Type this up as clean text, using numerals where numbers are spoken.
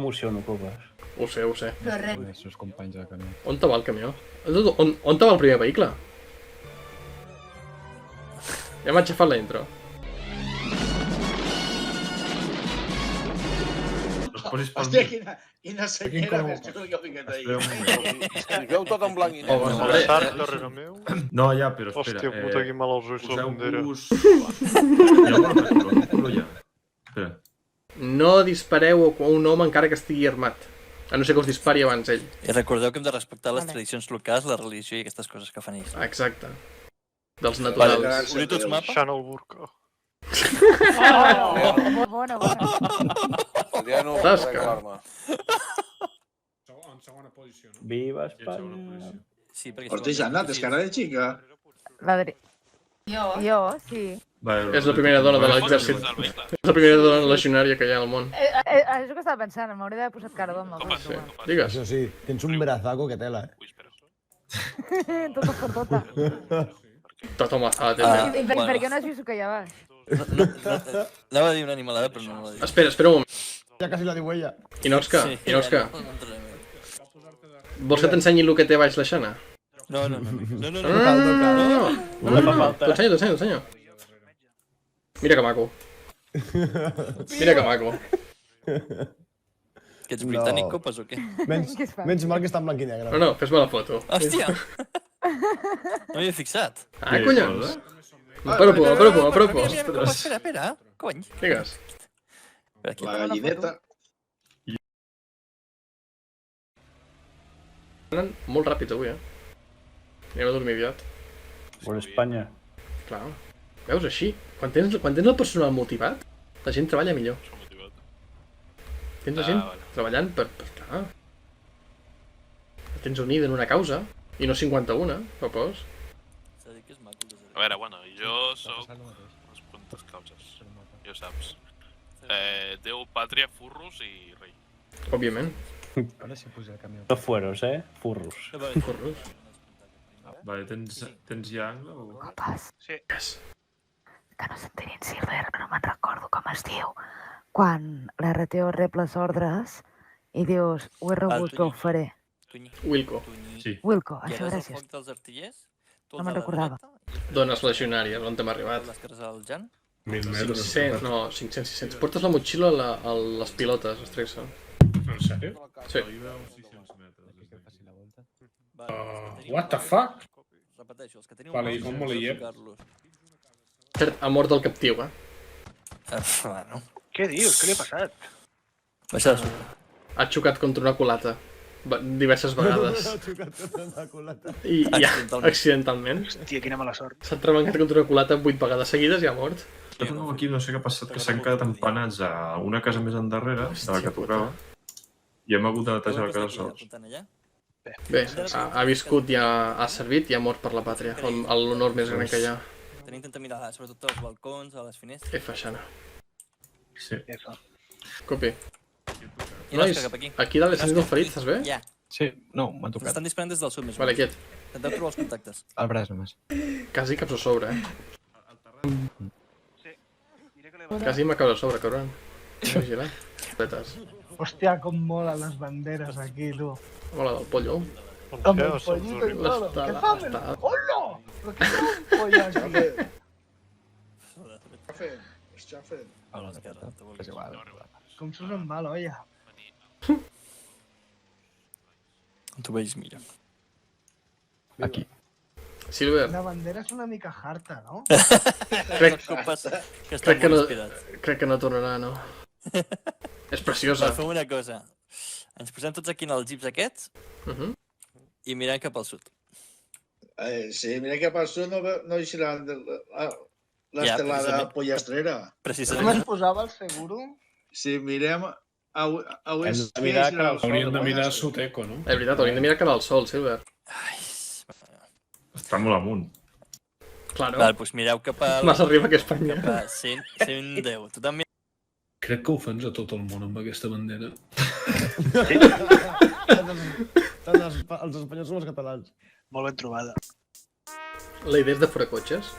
m'emociono, Copes. Ho sé, ho sé. Però res. Els seus companys de camió. On te va el camió? On te va el primer vehicle? Ja m'ha aixafat la intro. Hòstia, quina senyera més xula que ha ficat ahir. Veu tot en blanc i Oh, negre. hombre, darrere meu. No, ja, però espera. Hòstia puta, que mal els ulls la bandera. Hi ha un color ja. Espera. No dispareu a un home encara que estigui armat. A no ser que us dispari abans ell. I recordeu que hem de respectar les tradicions locals, la religió i aquestes coses que fan ells. Exacte. Dels naturals. Obrir tots mapa? Channel Burka. Bona, bona. Adriano, Tasca. arreglar-me. En segona posició, no? Viva Espanya. Sí, perquè... Hosti, Jana, tens cara de xica. Jo, sí. És la primera dona de l'exèrcit. És la primera dona legionària que hi ha al món. És el que estava pensant, m'hauria d'haver posat cara d'home. Sí. Digues. Això sí, tens un brazaco que tela, Tota per tota. Tot home a la tele. I per què no has vist que hi ha baix? Anava a dir una animalada, però no la dic. Espera un moment. Ja quasi la diu ella. Inoxca. Vols que t'ensenyi el que té baix la Xana? No. No. T'ho ensenyo. Mira que maco. Mira que maco. Que ets britànic, Copes, o què? Menys mal que està en blanc i negre. No, fes-me la foto. Hòstia! No m'hi he fixat. Ah, collons. M'apropo. Mira, espera. Cony. Digues. La gallineta. Anen molt ràpids avui, Anem a dormir aviat. Por Espanya. Clar. Veus, així? Quan tens el personal motivat, la gent treballa millor. Tens la gent treballant per clar. La tens unida en una causa, i no 51, propos. A veure, bueno, jo soc unes quantes causes, ja ho saps. Déu, pàtria, furros i rei. Òbviament. Ara sí puja el camió. No fueros, furros. Furros. Vale, tens ja angle o...? Copes. Sí. Que no s'entenin Silver, que no me'n recordo com es diu. Quan l'RTO rep les ordres i dius, ho he rebut, però ho faré. Wilco. Sí. Wilco, I això, ara és el gràcies. foc dels artillers? No me'n recordava. Dones legionàries, on t'hem arribat? Les cares al Jan? 500, no, 500, 600. Portes la motxilla a les pilotes, Estrexa. En sèrio? Sí. What the fuck? Repeteixo, els que teniu... Vale, i com me la llep? Cert, ha mort el captiu, Bueno... Què dius? Què li ha passat? Baixa de sobre. Ha xocat contra una culata. Diverses vegades. I ja, accidentalment. Hòstia, quina mala sort. S'ha tremencat contra una culata 8 vegades seguides i ha mort. Aquí no sé què ha passat, que s'han quedat empanats a una casa més endarrere, de la que tocava, i hem hagut de netejar la casa sols. Bé, ha viscut i ha servit i ha mort per la pàtria. L'honor més gran que hi ha. Tenim que mirar sobretot als balcons, a les finestres... F, Xana. Sí. Copi. I no, cap aquí. Aquí dalt s'ha un ferit, estàs bé? Ja. Sí, no, m'ha tocat. Estan disparant des del sud més o Vale, menys. quiet. Intenteu trobar els contactes. Al braç només. Quasi caps a sobre, Quasi m'ha caus a sobre, cabron. Vigila. Petes. Hòstia, com molen les banderes aquí, tu. Hola, del pollo. Amb el pollito i todo. Què Què fa? Hola! Però què fa un pollo aquí? Què fent? Està fent. A l'esquerra, te vulguis. Com sos en mal, olla. On t'ho veus millor. Aquí. Silver, La bandera és una mica harta, no? crec Que està molt inspirat. crec que no tornarà, no? És preciosa. Fem una cosa. Ens posem tots aquí en els jeeps aquests i mirem cap al sud. Sí, mira que al sud no hi serà l'estelada pollastrera. Com Precisament. es posava el seguro? Si mirem a oest... Hauríem de mirar Soteco, no? És veritat, hauríem de mirar cara al sol, Silver. Ai, Està molt amunt. Claro. val, doncs mireu cap a... M'has arribat que Espanya. Cap a 110. Tu també... Crec que ofens a tot el món amb aquesta bandera. Els espanyols són els catalans. Molt ben trobada. La idea és de fora cotxes?